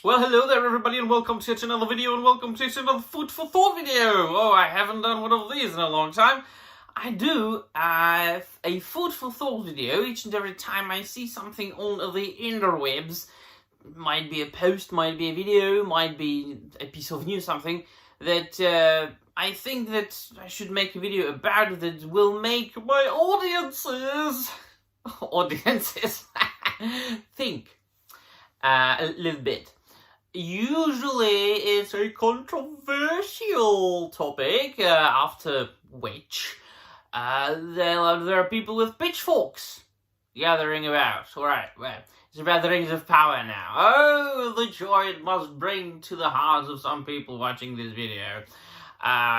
Well, hello there everybody and welcome to yet another video and welcome to yet another food for thought video. Oh, I haven't done one of these in a long time. I do a food for thought video each and every time I see something on the interwebs. Might be a post, might be a video, might be a piece of news, something that I think that I should make a video about that will make my audiences think a little bit. Usually it's a controversial topic, after which there are people with pitchforks gathering about. Alright, well, it's about the Rings of Power now. Oh, the joy it must bring to the hearts of some people watching this video.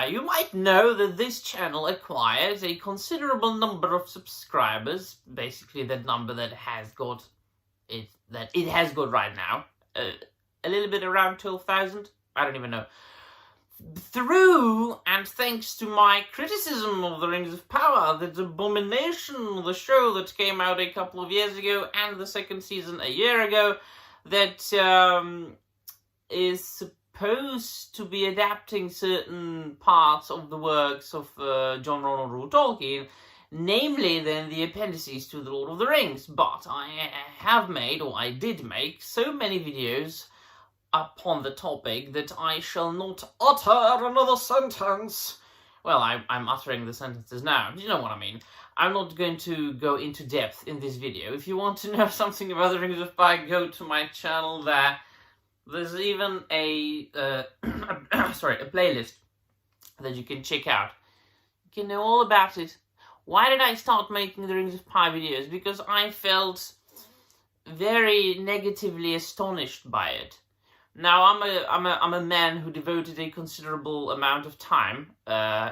You might know that this channel acquired a considerable number of subscribers, basically the number that it has got right now. A little bit around 12,000, I don't even know. Through and thanks to my criticism of the Rings of Power, that abomination, the show that came out a couple of years ago, and the second season a year ago, that is supposed to be adapting certain parts of the works of John Ronald Reuel Tolkien, namely then the appendices to The Lord of the Rings. But I did make so many videos upon the topic that I shall not utter another sentence. Well, I'm uttering the sentences now. You know what I mean. I'm not going to go into depth in this video. If you want to know something about the Rings of Power, go to my channel there. There's even a playlist that you can check out. You can know all about it. Why did I start making the Rings of Power videos? Because I felt very negatively astonished by it. Now, I'm a man who devoted a considerable amount of time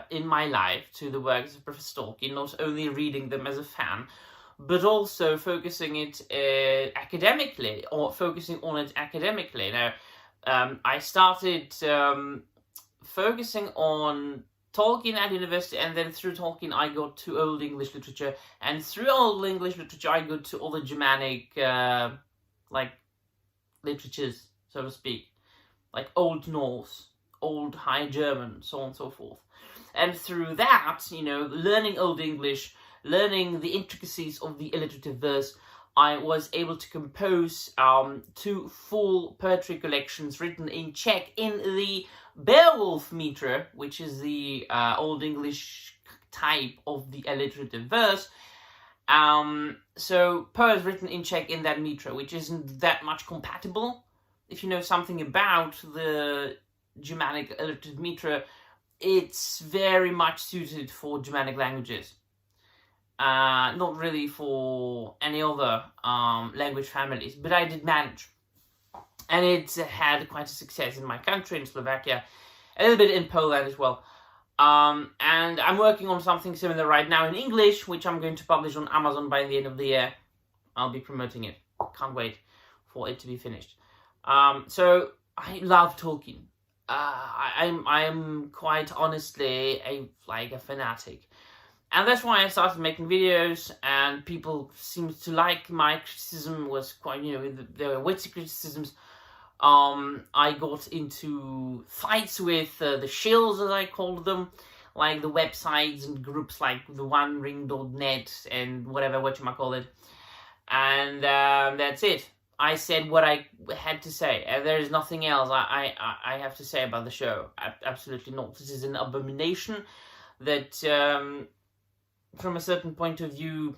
in my life to the works of Professor Tolkien, not only reading them as a fan, but also focusing on it academically. Now, I started focusing on Tolkien at university, and then through Tolkien I got to Old English literature, and through Old English literature I got to all the Germanic literatures, so to speak, like Old Norse, Old High German, so on and so forth. And through that, learning Old English, learning the intricacies of the alliterative verse, I was able to compose 2 full poetry collections written in Czech in the Beowulf meter, which is the Old English type of the alliterative verse. So poems written in Czech in that meter, which isn't that much compatible. If you know something about the Germanic alliterative meter, it's very much suited for Germanic languages. Not really for any other language families, but I did manage. And it had quite a success in my country, in Slovakia, a little bit in Poland as well. And I'm working on something similar right now in English, which I'm going to publish on Amazon by the end of the year. I'll be promoting it. Can't wait for it to be finished. So I love Tolkien. I am quite honestly a fanatic. And that's why I started making videos, and people seemed to like my criticism. Was quite, there were witty criticisms. I got into fights with the shills, as I called them, like the websites and groups like the OneRing.net and whatever, whatchamacallit. And that's it. I said what I had to say, and there is nothing else I have to say about the show. Absolutely not. This is an abomination that, from a certain point of view,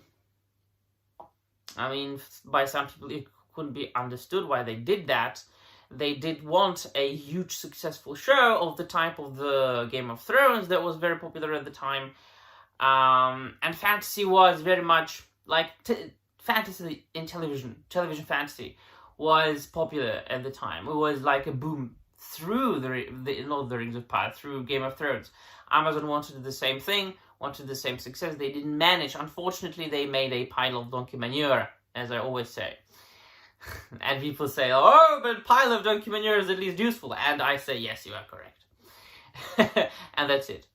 I mean, by some people it couldn't be understood why they did that. They did want a huge successful show of the type of the Game of Thrones that was very popular at the time. And fantasy was very much like fantasy in television fantasy was popular at the time. It was like a boom through not the Rings of Power, through Game of Thrones. Amazon wanted the same thing, wanted the same success. They didn't manage. Unfortunately, they made a pile of donkey manure, as I always say. And people say, oh, but pile of donkey manure is at least useful. And I say, yes, you are correct. And that's it.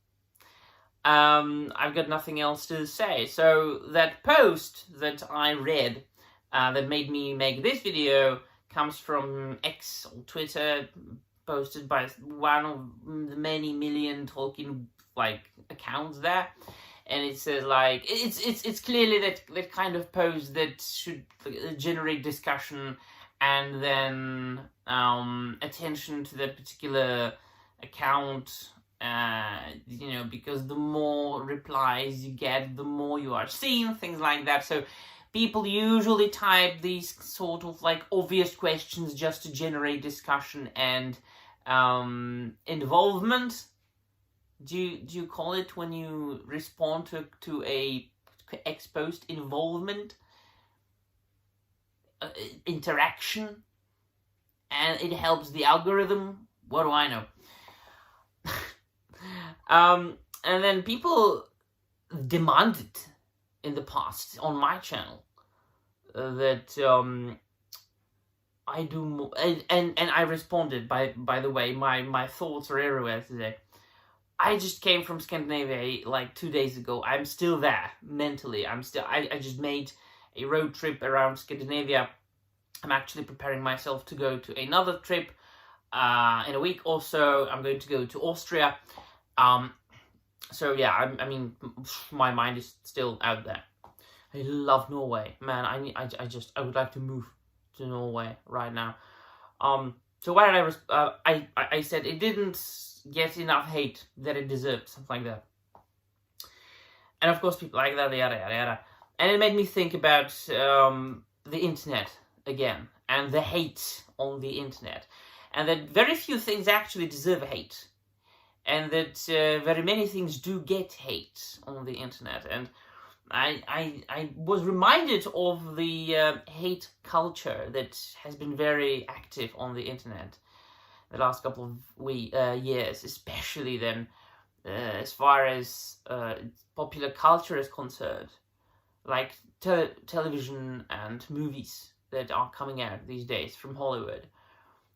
I've got nothing else to say. So that post that I read that made me make this video comes from X or Twitter, posted by one of the many million Tolkien accounts there, and it says it's clearly that kind of post that should generate discussion and then attention to that particular account. Because the more replies you get, the more you are seen, things like that. So people usually type these sort of obvious questions just to generate discussion and involvement. Do you call it when you respond to a X post involvement? Interaction, and it helps the algorithm. What do I know? And then people demanded in the past on my channel that I do more, and I responded. By the way, my thoughts are everywhere today. I just came from Scandinavia 2 days ago. I'm still there mentally. I just made a road trip around Scandinavia. I'm actually preparing myself to go to another trip in a week or so. I'm going to go to Austria. So yeah, I mean, my mind is still out there. I love Norway, man. I would like to move to Norway right now. So why did I said it didn't get enough hate that it deserved, something like that. And of course, people like that, yada yada yada. And it made me think about the internet again, and the hate on the internet, and that very few things actually deserve hate. And that very many things do get hate on the internet. And I was reminded of the hate culture that has been very active on the internet the last couple of years, especially then as far as popular culture is concerned, like television and movies that are coming out these days from Hollywood.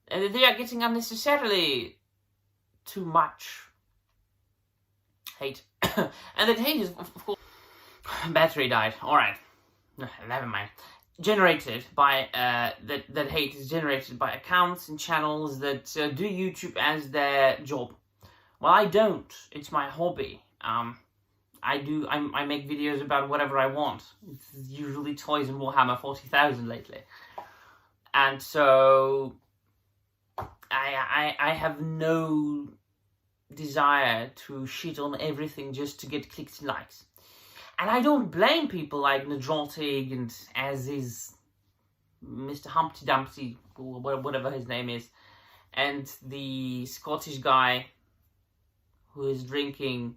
And they are getting unnecessarily too much hate. And that hate is, of course, battery died. Alright, never mind. Generated by, that hate is generated by accounts and channels that do YouTube as their job. Well, I don't. It's my hobby. I make videos about whatever I want. It's usually toys and Warhammer 40,000 lately. And so I have no desire to shit on everything just to get clicks and likes. And I don't blame people like Nadrotig and as is Mr. Humpty Dumpty, or whatever his name is, and the Scottish guy who is drinking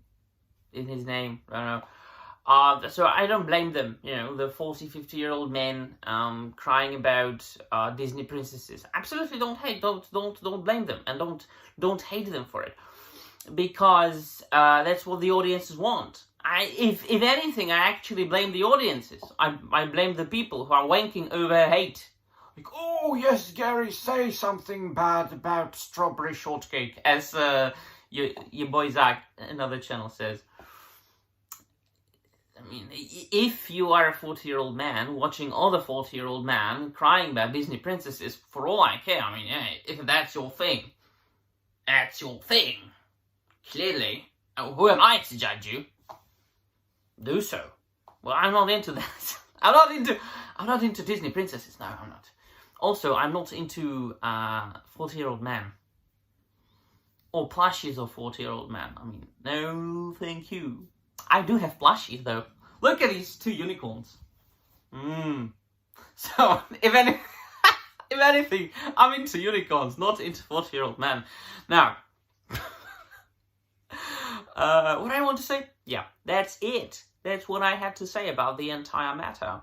in his name, I don't know. So I don't blame them, the 40, 50-year-old men crying about Disney princesses. Absolutely don't blame them, and don't hate them for it, because that's what the audiences want. If anything, I actually blame the audiences. I blame the people who are wanking over hate. Like, oh yes, Gary, say something bad about strawberry shortcake, as your boy Zach, another channel, says. I mean, if you are a 40-year-old man watching other 40-year-old man crying about Disney princesses, for all I care, I mean, if that's your thing, that's your thing. Clearly, who am I to judge you? Do so. Well, I'm not into that. I'm not into Disney princesses. No, I'm not. Also, I'm not into 40-year-old men. Or plushies of 40-year-old men. I mean, no thank you. I do have plushies though. Look at these two unicorns. So, if anything, I'm into unicorns, not into 40-year-old men. Now, what I want to say? Yeah, that's it. That's what I had to say about the entire matter.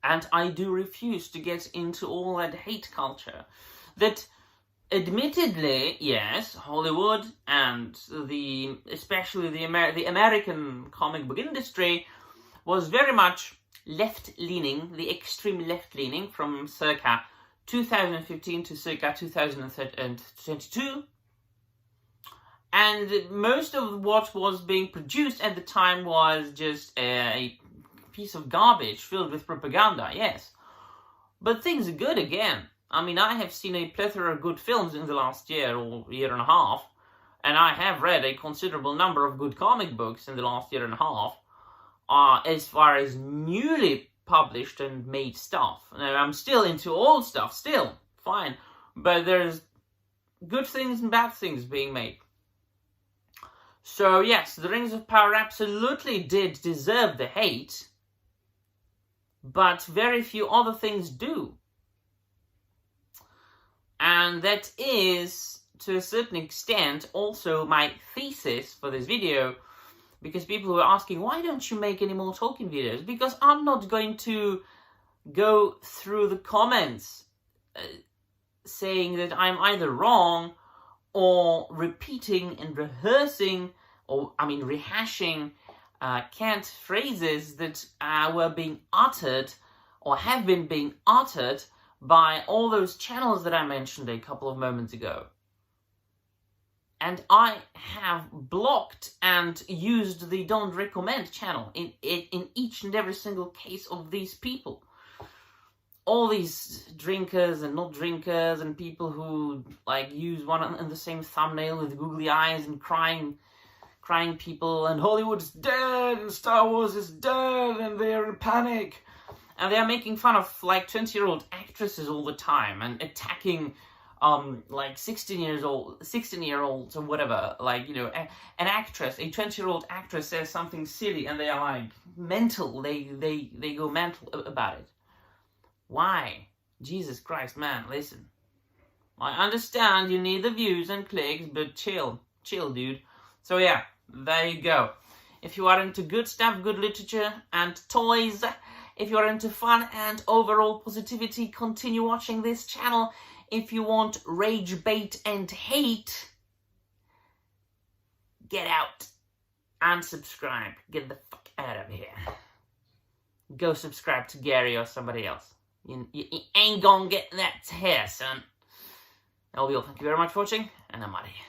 And I do refuse to get into all that hate culture. That, admittedly, yes, Hollywood and especially the American comic book industry was very much left-leaning, the extreme left-leaning from circa 2015 to circa 2022. And most of what was being produced at the time was just a piece of garbage filled with propaganda, yes. But things are good again. I mean, I have seen a plethora of good films in the last year or year and a half, and I have read a considerable number of good comic books in the last year and a half, as far as newly published and made stuff. Now, I'm still into old stuff, still, fine, but there's good things and bad things being made. So yes, the Rings of Power absolutely did deserve the hate, but very few other things do. And that is, to a certain extent, also my thesis for this video, because people were asking, why don't you make any more Tolkien videos? Because I'm not going to go through the comments saying that I'm either wrong or repeating and rehearsing, or rehashing cant phrases that were being uttered or have been being uttered by all those channels that I mentioned a couple of moments ago. And I have blocked and used the don't recommend channel in each and every single case of these people. All these drinkers and not drinkers and people who use one and the same thumbnail with googly eyes and crying people, and Hollywood's dead and Star Wars is dead and they're in panic. And they're making fun of 20-year-old actresses all the time and attacking 16-year-olds or whatever. An actress, a 20-year-old actress says something silly and they are mental. They go mental about it. Why? Jesus Christ, man, listen. I understand you need the views and clicks, but chill, dude. So yeah, there you go. If you are into good stuff, good literature and toys, if you are into fun and overall positivity, continue watching this channel. If you want rage, bait and hate, get out. Unsubscribe. Get the fuck out of here. Go subscribe to Gary or somebody else. You ain't gonna get that here, son. That'll be all. Thank you very much for watching, and I'm out of here.